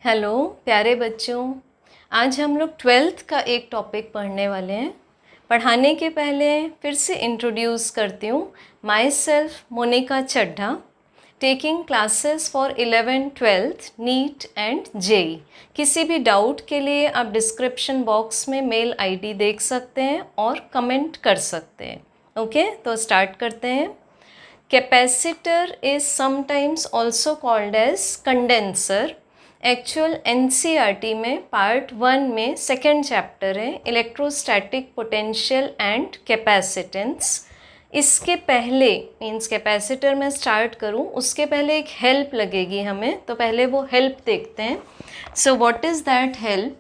Hello प्यारे बच्चों, आज हम लोग 12th का एक टॉपिक पढ़ने वाले हैं। पढ़ाने के पहले फिर से इंट्रोड्यूस करती हूँ। Myself Monika Chaddha, taking classes for 11th 12th NEET and JEE. किसी भी डाउट के लिए आप डिस्क्रिप्शन बॉक्स में मेल आईडी देख सकते हैं और कमेंट कर सकते हैं। ओके, तो स्टार्ट करते हैं। Capacitor is sometimes also called as condenser. Actual NCERT में पार्ट 1 में सेकेंड चैप्टर है इलेक्ट्रोस्टैटिक पोटेंशियल एंड कैपेसिटेंस। इसके पहले मीन्स कैपेसिटर में स्टार्ट करूं उसके पहले एक हेल्प लगेगी हमें, तो पहले वो हेल्प देखते हैं। So what is that help?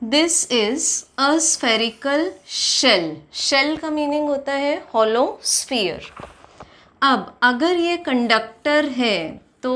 This is a spherical shell. Shell का मीनिंग होता है हॉलो स्फीयर। अब अगर ये कंडक्टर है तो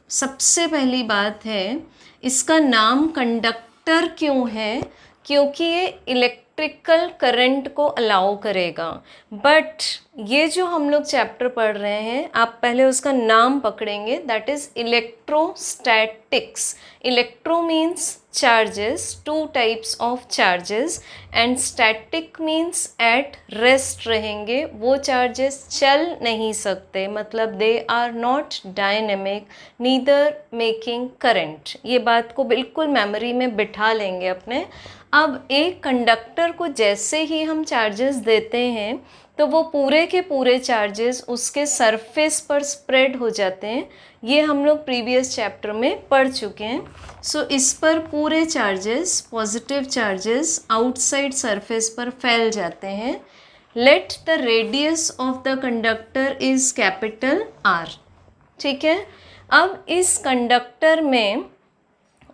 सबसे पहली बात है, इसका नाम कंडक्टर क्यों है? क्योंकि ये इलेक्ट्रिकल करंट को अलाउ करेगा। बट ये जो हम लोग चैप्टर पढ़ रहे हैं, आप पहले उसका नाम पकड़ेंगे, that is electrostatics. Electro means charges, two types of charges, and static means at rest रहेंगे। वो charges चल नहीं सकते, मतलब they are not dynamic, neither making current। ये बात को बिल्कुल मेमोरी में बिठा लेंगे अपने। अब एक कंडक्टर को जैसे ही हम चार्जेस देते हैं तो वो पूरे के पूरे चार्जेस उसके सरफेस पर स्प्रेड हो जाते हैं। ये हम लोग प्रीवियस चैप्टर में पढ़ चुके हैं। सो इस पर पूरे charges, positive charges outside surface पर फैल जाते हैं। Let the radius of the conductor is capital R. ठीक है, अब इस कंडक्टर में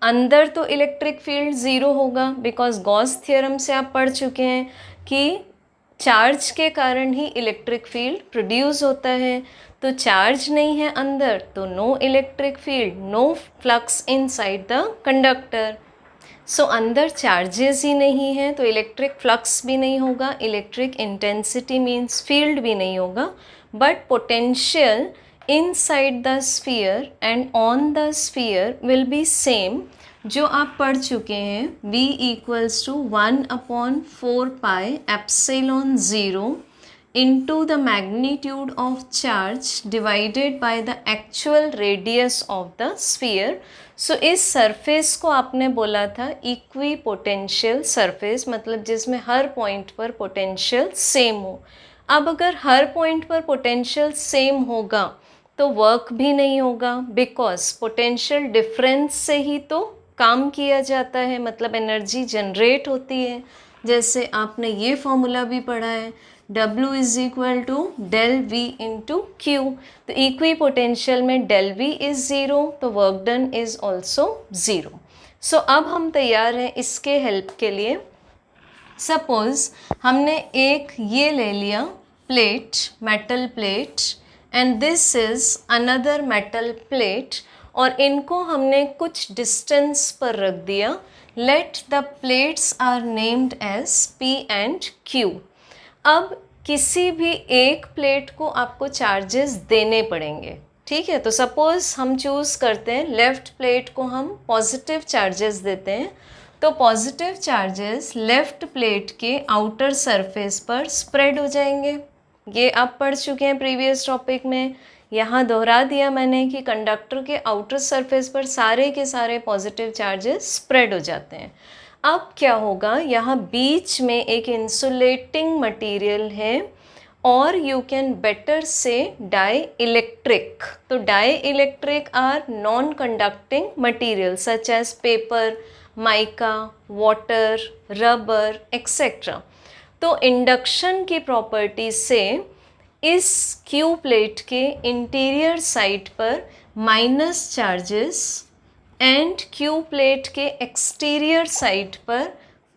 अंदर तो इलेक्ट्रिक फील्ड ज़ीरो होगा, बिकॉज गॉस थ्योरम से आप पढ़ चुके हैं कि चार्ज के कारण ही इलेक्ट्रिक फील्ड प्रोड्यूस होता है। तो चार्ज नहीं है अंदर तो no electric field, no flux inside the conductor. So अंदर चार्जेस ही नहीं है तो इलेक्ट्रिक फ्लक्स भी नहीं होगा, इलेक्ट्रिक इंटेंसिटी मीन्स फील्ड भी नहीं होगा। But potential inside the sphere and on the sphere will be same, जो आप पढ़ चुके हैं। V equals to 1/4 pi epsilon 0 into the magnitude of charge divided by the actual radius of the sphere। So इस surface को आपने बोला था इक्वी पोटेंशियल सरफेस, मतलब जिसमें हर पॉइंट पर पोटेंशियल सेम हो। अब अगर हर पॉइंट पर पोटेंशियल सेम होगा तो वर्क भी नहीं होगा, बिकॉज पोटेंशियल डिफरेंस से ही तो काम किया जाता है, मतलब एनर्जी जनरेट होती है। जैसे आपने ये फॉर्मूला भी पढ़ा है, W is equal to del V into Q. तो इक्वी पोटेंशियल में डेल वी इज ज़ीरो, तो work done is also zero. So अब हम तैयार हैं इसके हेल्प के लिए। सपोज हमने एक ये ले लिया plate, metal plate, and this is another metal plate, और इनको हमने कुछ डिस्टेंस पर रख दिया। Let the plates are named as P and Q। अब किसी भी एक प्लेट को आपको चार्जेस देने पड़ेंगे। ठीक है, तो सपोज हम चूज़ करते हैं लेफ़्ट प्लेट को हम पॉजिटिव चार्जेस देते हैं, तो पॉजिटिव चार्जेस लेफ़्ट प्लेट के आउटर सरफेस पर स्प्रेड हो जाएंगे। ये आप पढ़ चुके हैं प्रीवियस टॉपिक में, यहाँ दोहरा दिया मैंने कि कंडक्टर के आउटर सरफेस पर सारे के सारे पॉजिटिव चार्जेस स्प्रेड हो जाते हैं। अब क्या होगा, यहाँ बीच में एक इंसुलेटिंग मटेरियल है, और you can better say dielectric. तो dielectric are non conducting material such as paper, mica, water, rubber etcetera. तो इंडक्शन की प्रॉपर्टी से इस क्यू प्लेट के इंटीरियर साइड पर minus charges and Q plate के एक्सटीरियर साइड पर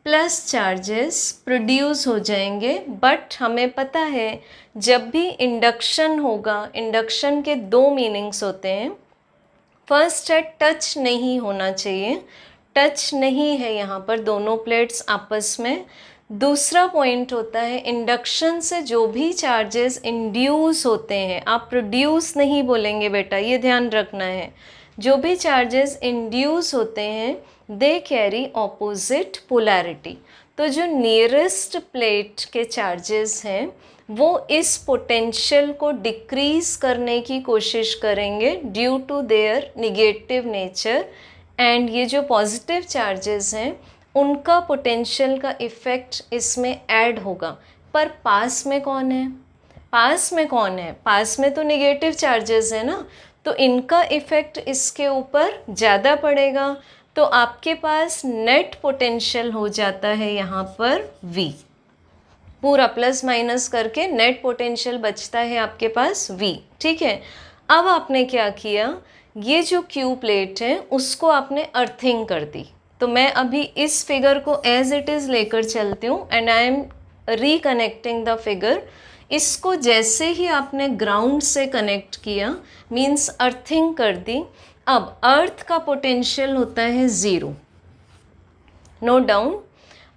plus charges produce हो जाएंगे। बट हमें पता है जब भी इंडक्शन होगा, इंडक्शन के दो मीनिंग्स होते हैं। फर्स्ट है टच नहीं होना चाहिए, टच नहीं है यहाँ पर दोनों प्लेट्स आपस में। दूसरा पॉइंट होता है इंडक्शन से जो भी चार्जेस इंड्यूस होते हैं, आप प्रोड्यूस नहीं बोलेंगे बेटा, ये ध्यान रखना है। जो भी चार्जेस इंड्यूस होते हैं दे कैरी ऑपोजिट पोलैरिटी। तो जो नियरेस्ट प्लेट के चार्जेस हैं वो इस पोटेंशियल को डिक्रीज करने की कोशिश करेंगे due to their negative nature, and ये जो पॉजिटिव चार्जेस हैं उनका पोटेंशियल का इफ़ेक्ट इसमें ऐड होगा। पर पास में कौन है? पास में कौन है? पास में तो निगेटिव चार्जेस है ना, तो इनका इफ़ेक्ट इसके ऊपर ज़्यादा पड़ेगा। तो आपके पास नेट पोटेंशियल हो जाता है यहाँ पर V, पूरा प्लस माइनस करके नेट पोटेंशियल बचता है आपके पास V। ठीक है, अब आपने क्या किया, ये जो क्यू प्लेट है उसको आपने अर्थिंग कर दी। तो मैं अभी इस फिगर को एज इट इज़ लेकर चलती हूँ and I am reconnecting the figure. इसको जैसे ही आपने ग्राउंड से कनेक्ट किया मीन्स अर्थिंग कर दी। अब अर्थ का पोटेंशियल होता है 0। Note down,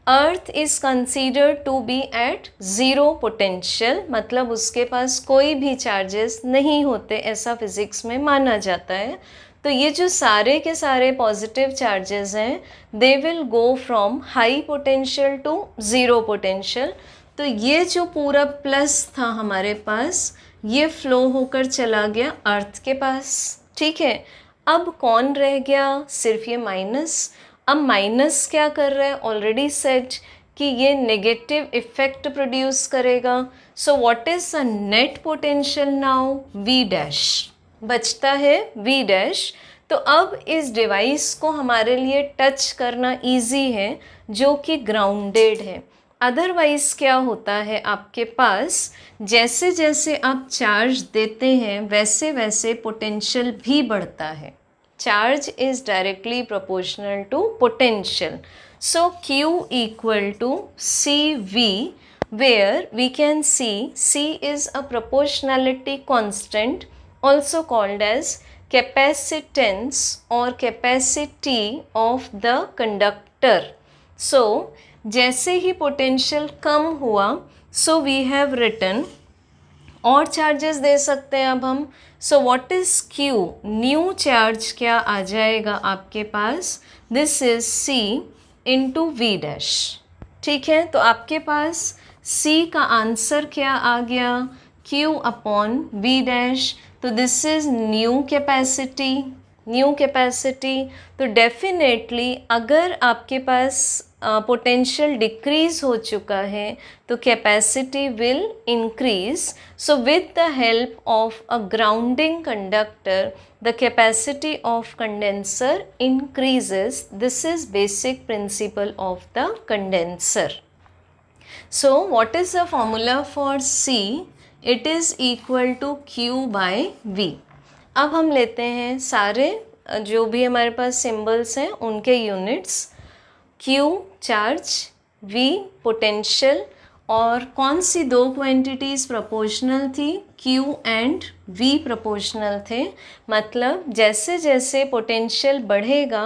earth is considered to be at 0 potential, मतलब उसके पास कोई भी चार्जेस नहीं होते, ऐसा फिज़िक्स में माना जाता है। तो ये जो सारे के सारे पॉजिटिव चार्जेस हैं they will go from high potential to 0 potential. तो ये जो पूरा प्लस था हमारे पास ये फ्लो होकर चला गया अर्थ के पास। ठीक है, अब कौन रह गया? सिर्फ ये माइनस। अब माइनस क्या कर रहा है? ऑलरेडी सेट कि ये नेगेटिव इफेक्ट प्रोड्यूस करेगा। सो what is the net potential now? V dash बचता है, V डैश। तो अब इस डिवाइस को हमारे लिए टच करना इजी है जो कि ग्राउंडेड है। अदरवाइज क्या होता है आपके पास, जैसे जैसे आप चार्ज देते हैं वैसे वैसे पोटेंशियल भी बढ़ता है। Charge is directly proportional to potential. So Q equal to CV, where we can see C is a proportionality constant also called as capacitance or capacity of the conductor. So जैसे ही potential कम हुआ so we have written, और charges दे सकते हैं अब हम। So what is Q? New charge क्या आ जाएगा आपके पास? This is C into V dash. ठीक है, तो आपके पास C का आंसर क्या आ गया? Q upon V dash. तो this is new capacity, new capacity. तो डेफिनेटली अगर आपके पास पोटेंशियल डिक्रीज हो चुका है तो capacity will increase. So with the help of a grounding conductor the capacity of condenser increases. This is basic principle of the condenser. So what is the formula for C? It is equal to Q by V. अब हम लेते हैं सारे जो भी हमारे पास symbols हैं उनके units. Q charge, V potential, और कौन सी दो क्वांटिटीज़ प्रोपोर्शनल थी? Q एंड V प्रोपोर्शनल थे। मतलब जैसे जैसे पोटेंशियल बढ़ेगा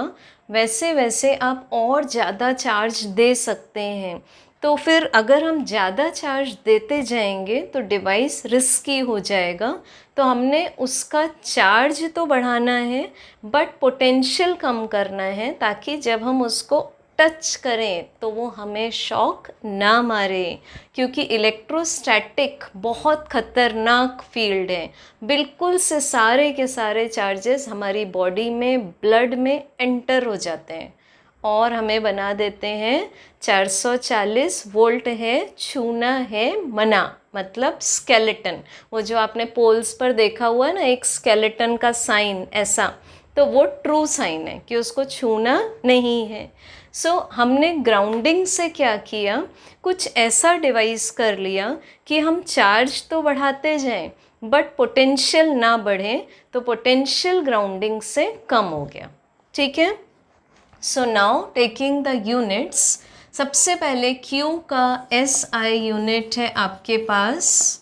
वैसे वैसे आप और ज़्यादा चार्ज दे सकते हैं। तो फिर अगर हम ज़्यादा चार्ज देते जाएंगे तो डिवाइस रिस्की हो जाएगा। तो हमने उसका चार्ज तो बढ़ाना है बट पोटेंशियल कम करना है ताकि जब हम उसको टच करें तो वो हमें शॉक ना मारे, क्योंकि इलेक्ट्रोस्टैटिक बहुत ख़तरनाक फील्ड है। बिल्कुल से सारे के सारे चार्जेस हमारी बॉडी में, ब्लड में एंटर हो जाते हैं और हमें बना देते हैं 440 वोल्ट है, छूना है मना, मतलब स्केलेटन। वो जो आपने पोल्स पर देखा हुआ है ना एक स्केलेटन का साइन ऐसा, तो वो ट्रू साइन है कि उसको छूना नहीं है। सो हमने ग्राउंडिंग से क्या किया, कुछ ऐसा डिवाइस कर लिया कि हम चार्ज तो बढ़ाते जाएं बट पोटेंशियल ना बढ़े, तो पोटेंशियल ग्राउंडिंग से कम हो गया। ठीक है, so now taking the units. सबसे पहले Q का SI यूनिट है आपके पास,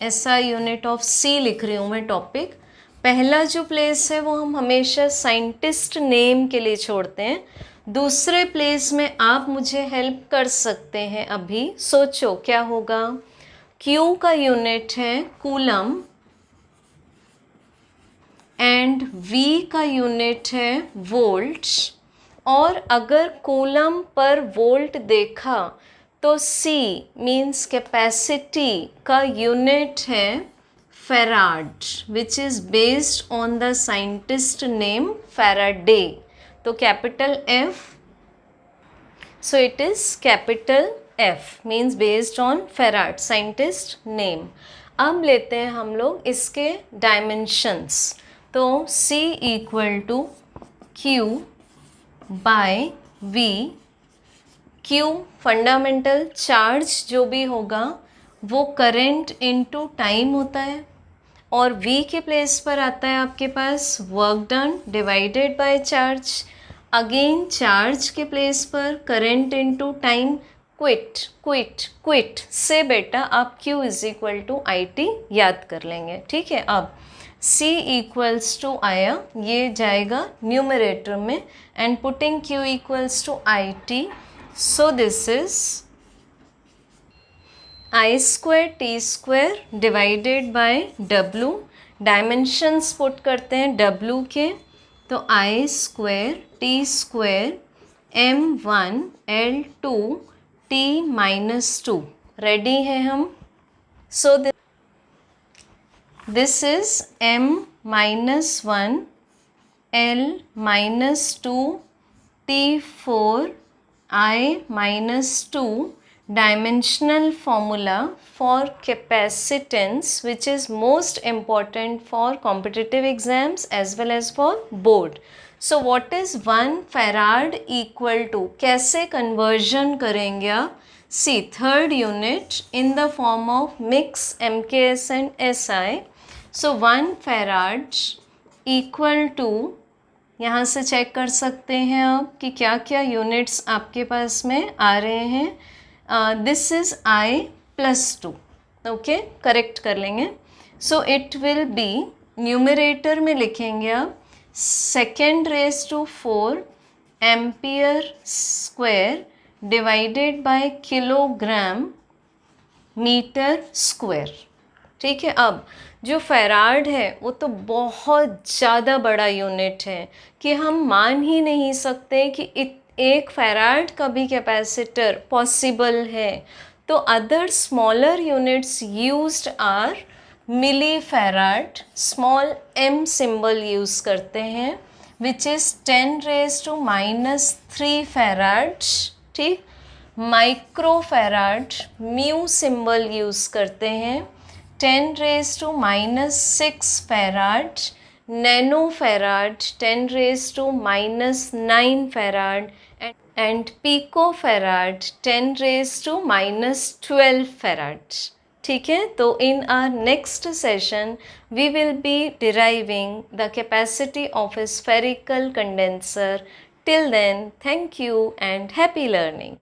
SI यूनिट ऑफ C लिख रही हूँ मैं टॉपिक। पहला जो प्लेस है वो हम हमेशा साइंटिस्ट नेम के लिए छोड़ते हैं। दूसरे प्लेस में आप मुझे हेल्प कर सकते हैं। अभी सोचो क्या होगा। Q का यूनिट है कूलम, एंड V का यूनिट है वोल्ट, और अगर कूलम पर वोल्ट देखा तो C मीन्स कैपेसिटी का यूनिट है farad, which is based on the scientist name Faraday. तो capital F, so it is capital F means based on Farad scientist name. अब लेते हैं हम लोग इसके डायमेंशंस. तो C equal to Q by V. Q fundamental charge जो भी होगा वो करंट इनटू टाइम होता है, और V के प्लेस पर आता है आपके पास work done divided by charge. Again charge के प्लेस पर current into time, quit quit quit से बेटा आप Q is equal to IT याद कर लेंगे. ठीक है, अब C इक्वल्स टू आया, ये जाएगा न्यूमरेटर में, and putting Q equals to IT. So this is I square T square divided by W. Dimensions put करते हैं W के, तो I square T square M1 L2 T minus 2. Ready है हम. So this is M minus 1 L minus 2 T4 I minus 2 dimensional formula for capacitance, which is most important for competitive exams as well as for board. So what is 1 farad equal to, कैसे conversion करेंगे आप? See, third unit in the form of mix MKS and SI. So 1 farad equal to, यहाँ से check कर सकते हैं आप कि क्या क्या यूनिट्स आपके पास में आ रहे हैं. This is I plus 2. Okay, correct कर लेंगे. So it will be, numerator में लिखेंगे आप second raise to 4 ampere square divided by kilogram metre square. ठीक है, अब जो फैराड है वो तो बहुत ज़्यादा बड़ा यूनिट है कि हम मान ही नहीं सकते कि एक फैराड का भी कैपेसिटर पॉसिबल है. तो other smaller units used are milli farad, small m symbol use करते हैं, which is 10 raise to minus 3 farad. ठीक, micro farad mu symbol use करते हैं, 10 raise to minus 6 farad. Nano farad 10 raise to minus 9 farad, and picofarad 10 raised to minus 12 farad. ठीक है, तो in our next session we will be deriving the capacity of a spherical condenser. Till then, thank you and happy learning.